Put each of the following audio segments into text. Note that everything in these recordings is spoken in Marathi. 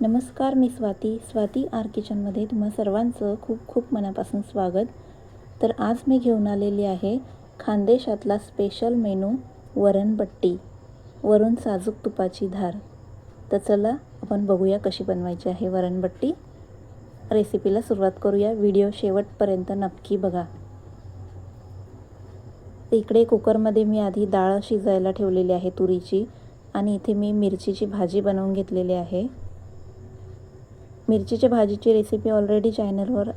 नमस्कार, मी स्वाती आर किचनमध्ये तुम्हा सर्वांचं खूप खूप मनापासून स्वागत. तर आज मी घेऊन आलेली आहे खानदेशातला स्पेशल मेनू वरणबट्टी, वरून साजूक तुपाची धार. तर चला आपण बघूया कशी बनवायची आहे वरणबट्टी. रेसिपीला सुरुवात करूया. व्हिडिओ शेवटपर्यंत नक्की बघा. इकडे कुकरमध्ये मी आधी डाळ शिजायला ठेवलेली आहे तुरीची, आणि इथे मी मिरचीची भाजी बनवून घेतलेली आहे. मिरचीच्या भाजीची रेसिपी ऑलरेडी चॅनलवर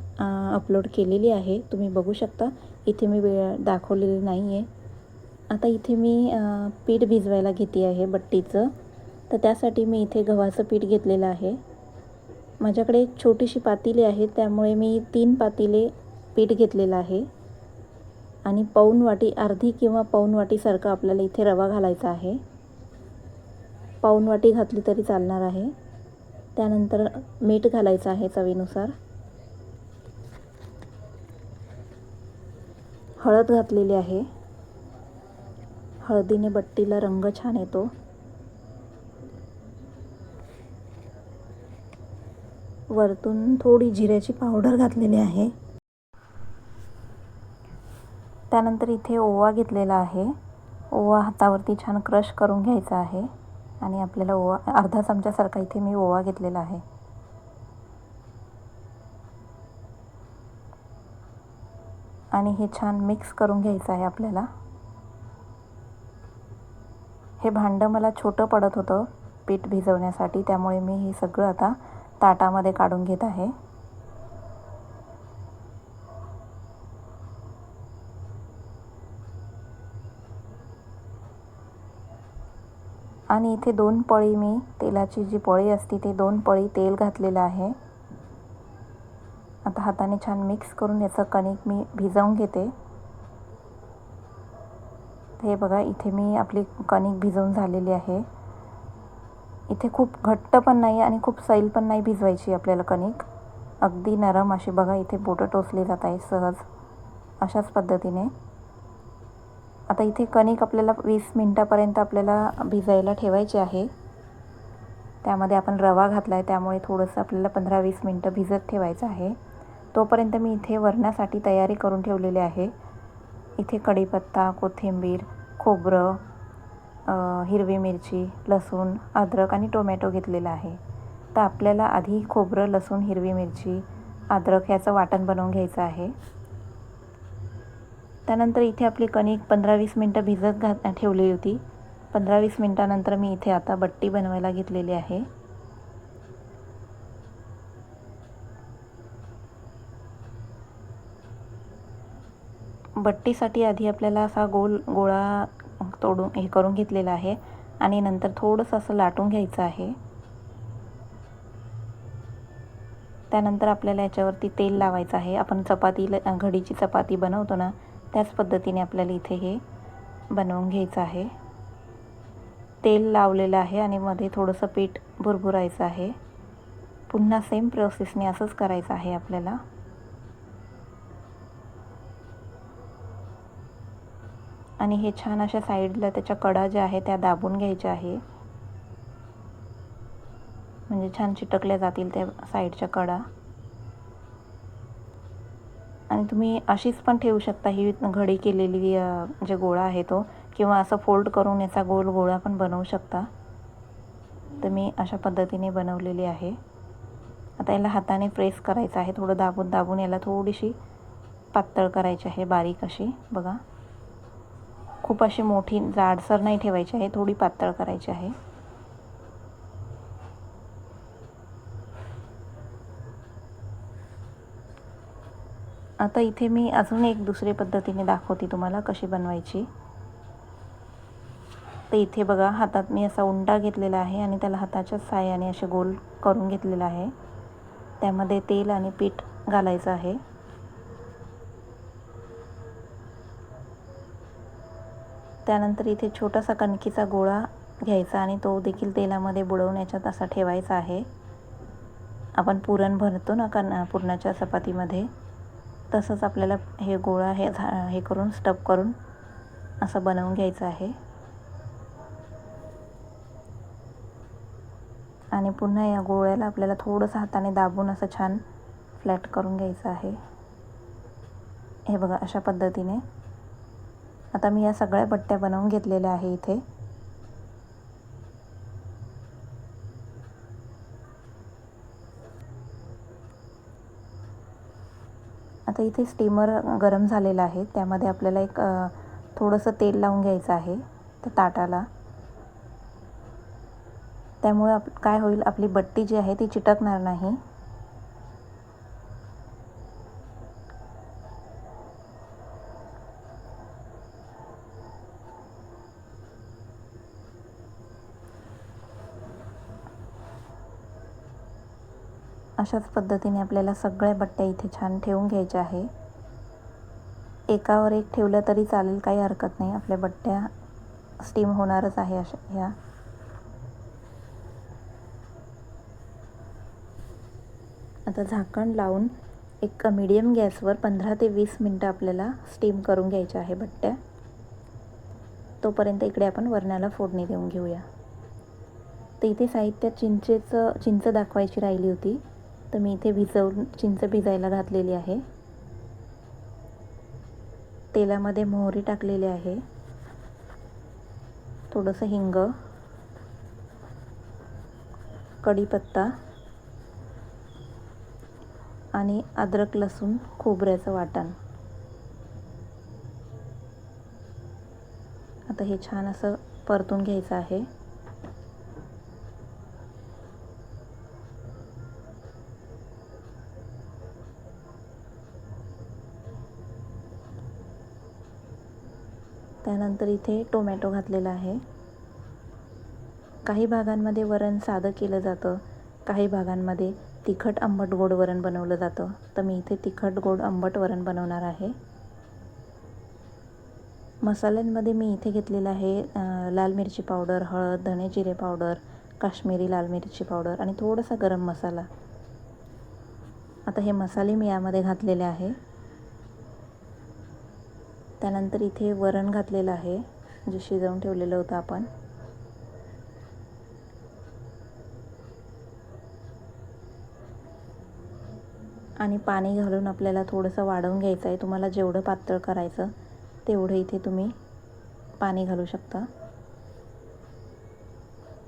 अपलोड केलेली आहे, तुम्ही बघू शकता. इथे मी दाखवलेली नाही आहे. आता इथे मी पीठ भिजवायला घेते आहे बट्टीचं. तर त्यासाठी मी इथे गव्हाचं पीठ घेतलेलं आहे. माझ्याकडे एक छोटीशी पातेली आहे, त्यामुळे मी 3 पातेले पीठ घेतलेलं आहे. आणि पाऊण वाटी, अर्धी किंवा पाऊण वाटीसारखं आपल्याला इथे रवा घालायचा आहे. पाऊण वाटी घातली तरी चालणार आहे. त्यानंतर मीठ घालायचं आहे चवीनुसार. हळद घातलेली आहे. हळदीने बट्टीला रंग छान येतो. वरतून थोडी जिऱ्याची पावडर घातलेली आहे. त्यानंतर इथे ओवा घेतलेला आहे. ओवा हातावरती छान क्रश करून घ्यायचा आहे. आणि आपल्याला ओवा अर्धा चमच्यासारखा इथे मी ओवा घेतलेला आहे. आणि हे छान मिक्स करून घ्यायचं आहे आपल्याला. हे भांडं मला छोटं पडत होतं पीठ भिजवण्यासाठी, त्यामुळे मी हे सगळं आता ताटामध्ये काढून घेत आहे. आणि इथे 2 पळी मी तेलाची जी पळी असते ते 2 पळी तेल घातलेलं आहे. आता हाताने छान मिक्स करून याचं कणिक मी भिजवून घेते. हे बघा, इथे मी आपली कणिक भिजवून झालेली आहे. इथे खूप घट्ट पण नाही आणि खूप सैल पण नाही भिजवायची आपल्याला कणिक. अगदी नरम अशी बघा, इथे बोटं टोचली जात आहे सहज, अशाच पद्धतीने. आता इथे कणिक आपल्याला 20 मिनिटापर्यंत आपल्याला भिजायला ठेवायची आहे. त्यामध्ये आपण रवा घातला आहे, त्यामुळे थोडंसं आपल्याला 15-20 मिनटं भिजत ठेवायचं आहे. तोपर्यंत मी इथे वरणासाठी तयारी करून ठेवलेली आहे. इथे कढीपत्ता, कोथिंबीर, खोबरं, हिरवी मिरची, लसूण, अद्रक आणि टोमॅटो घेतलेला आहे. तर आपल्याला आधी खोबरं, लसूण, हिरवी मिरची, अद्रक ह्याचं वाटण बनवून घ्यायचं आहे. त्यानंतर इथे आपली कणिक 15-20 मिनटं भिजत ठेवली होती. 15-20 मिनटानंतर मी इथे आता बट्टी बनवायला घेतलेली आहे. बट्टीसाठी आधी आपल्याला असा गोळा तोडून हे करून घेतलेला आहे, आणि नंतर थोडंसं असं लाटून घ्यायचं आहे. त्यानंतर आपल्याला याच्यावरती तेल लावायचं आहे. आपण घडीची चपाती बनवतो ना, त्याच पद्धतीने आपल्याला इथे हे बनवून घ्यायचं आहे. तेल लावलेलं आहे आणि मध्ये थोडंसं पीठ भुरभुरायचं आहे. पुन्हा सेम प्रोसेसने असंच करायचं आहे आपल्याला. आणि हे छान अशा साईडला त्याच्या कडा ज्या आहेत त्या दाबून घ्यायच्या आहे, म्हणजे छान चिटकल्या जातील त्या साईडच्या कडा. आणि तुम्ही अशीच पण ठेवू शकता ही घडी केलेली जे गोळा आहे तो, किंवा असं फोल्ड करून याचा गोल गोळा पण बनवू शकता. तर मी अशा पद्धतीने बनवलेली आहे. आता याला हाताने प्रेस करायचं आहे, थोडं दाबून दाबून याला थोडीशी पातळ करायची आहे, बारीक अशी बघा. खूप अशी मोठी जाडसर नाही ठेवायची आहे, थोडी पातळ करायची आहे. आता इथे मी अजून एक दुसरी पद्धतीने दाखवते तुम्हाला कशी बनवायची. तर इथे बघा, हातात मी असा उंडा घेतलेला आहे आणि त्याला हाताच्या साहाय्याने असे गोल करून घेतलेला आहे. त्यामध्ये तेल आणि पीठ घालायचं आहे. त्यानंतर इथे छोटासा कणकीचा गोळा घ्यायचा आणि तो देखील तेलामध्ये बुडवून याच्यात असा ठेवायचा आहे. आपण पुरण भरतो ना पुरणाच्या चपातीमध्ये, तसंच आपल्याला हे गोळा हे करून स्टफ करून असं बनवून घ्यायचं आहे. आणि पुन्हा या गोळ्याला आपल्याला थोडंसं हाताने दाबून असं छान फ्लॅट करून घ्यायचं आहे. हे बघा अशा पद्धतीने. आता मी या सगळ्या बट्ट्या बनवून घेतलेल्या आहे इथे. आता इथे स्टीमर गरम झालेला आहे, त्यामध्ये आपल्याला एक थोडंसं तेल लावून घ्यायचं आहे त्या ताटाला. त्यामुळे काय होईल, आपली बट्टी जी आहे ती चिटकणार नाही. अशाच पद्धतीने आपल्याला सगळ्या बट्ट्या इथे छान ठेवून घ्यायच्या आहे. एकावर एक ठेवलं तरी चालेल, काही हरकत नाही. आपल्या बट्ट्या स्टीम होणारच आहे अशा ह्या. आता झाकण लावून एक मीडियम गॅसवर 15 ते 20 मिनटं आपल्याला स्टीम करून घ्यायच्या आहे बट्ट्या. तोपर्यंत इकडे आपण वरणाला फोडणी देऊन घेऊया. तर इथे साहित्यात चिंच दाखवायची राहिली होती, तर मी इथे चिंच भिजायला घातलेली आहे. तेलामध्ये मोहरी टाकलेली आहे, थोडंसं हिंग, कढीपत्ता आणि अद्रक लसूण खोबऱ्याचं वाटण. आता हे छान असं परतून घ्यायचं आहे. त्यानंतर इथे टोमॅटो घातलेला आहे. काही भागांमध्ये वरण साधं केलं जातं, काही भागांमध्ये तिखट आंबट गोड वरण बनवलं जातं. तर मी इथे तिखट गोड आंबट वरण बनवणार आहे. मसाल्यांमध्ये मी इथे घेतलेलं आहे लाल मिरची पावडर, हळद, धणे जिरे पावडर, काश्मीरी लाल मिरची पावडर आणि थोडासा गरम मसाला. आता हे मसाले मी यामध्ये घातलेले आहे. त्यानंतर इथे वरण घातलेलं आहे, जे शिजवून ठेवलेलं होतं आपण. आणि पाणी घालून आपल्याला थोडंसं वाढवून घ्यायचं आहे. तुम्हाला जेवढं पातळ करायचं तेवढं इथे तुम्ही पाणी घालू शकता.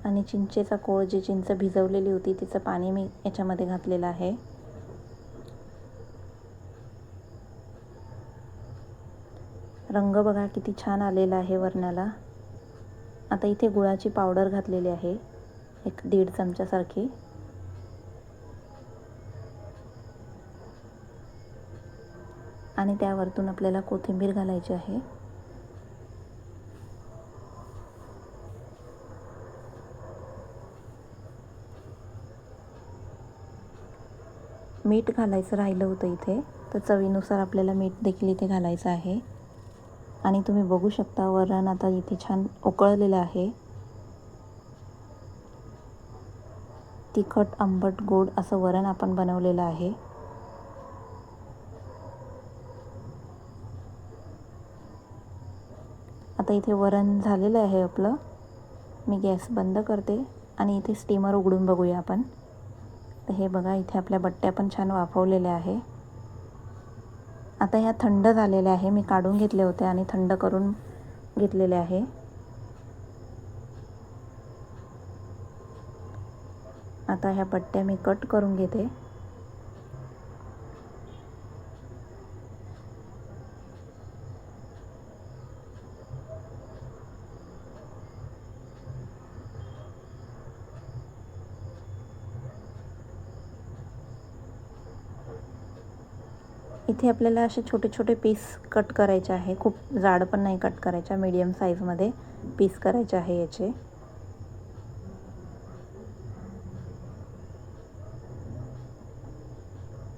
आणि चिंचेचा कोळ, जी चिंच भिजवलेली होती तिचं पाणी मी याच्यामध्ये घातलेलं आहे. रंग बघा किती छान आलेला आहे वरणाला. आता इथे गुळाची पावडर घातलेली आहे, 1-1.5 चमच्यासारखी. आणि त्यावरतून आपल्याला कोथिंबीर घालायची आहे. मीठ घालायचं राहिलं होतं इथे, तर चवीनुसार आपल्याला मीठ देखील इथे घालायचं आहे. आणि तुम्ही बघू शकता वरण आता इथे छान उकळलेलं आहे. तिखट आंबट गोड असं वरण आपण बनवलेलं आहे. आता इथे वरण झालेलं आहे आपलं. मी गॅस बंद करते आणि इथे स्टीमर उघडून बघूया आपण. तर हे बघा, इथे आपल्या बट्ट्या पण छान वाफवलेल्या आहे. आता ह्या थंड झालेल्या आहे, मी काढून घेतले होते आणि थंड करून घेतलेले आहे. आता ह्या बट्ट्या मी कट करून घेते. इथे आपल्याला असे छोटे छोटे पीस कट करायचे आहे. खूप जाड पण नाही कट करायच्या, मीडियम साईजमध्ये पीस करायचे आहे याचे.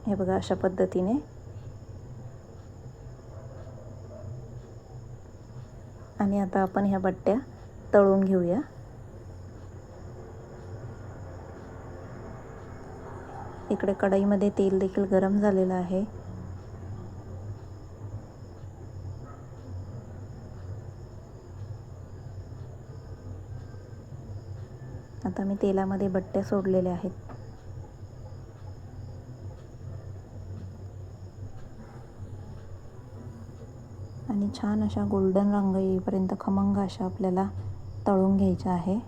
हे बघा अशा पद्धतीने. आणि आता आपण ह्या बट्ट्या तळून घेऊया. इकडे कढईमध्ये तेल देखील गरम झालेलं आहे. आता आता मी तेलामध्ये बट्टे सोडलेले आहेत. आणि छान अशा गोल्डन रंग येईपर्यंत खमंग अशा आपल्याला तळून घ्यायच्या आहे.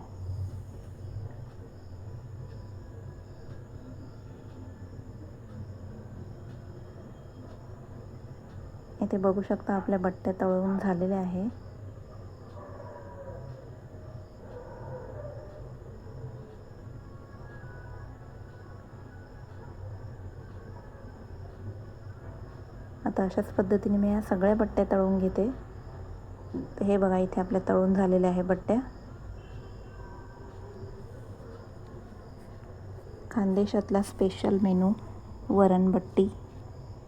इथे बघू शकता आपल्या बट्ट्या तळून झालेल्या आहे. आता अशाच पद्धतीने मी या सगळ्या बट्ट्या तळून घेते. हे बघा इथे आपल्या तळून झालेल्या आहे बट्ट्या. खानदेशातला स्पेशल मेनू वरणबट्टी.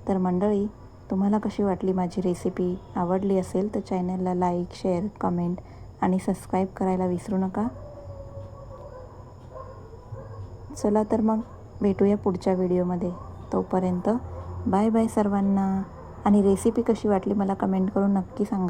तर मंडळी, तुम्हाला कशी वाटली माझी रेसिपी? आवडली असेल तर चॅनलला लाईक, शेअर, कमेंट आणि सबस्क्राईब करायला विसरू नका. चला तर मग भेटूया पुढच्या व्हिडिओमध्ये. तोपर्यंत बाय बाय सर्वांना. आणि रेसिपी कशी वाटली मला कमेंट करून नक्की सांगा.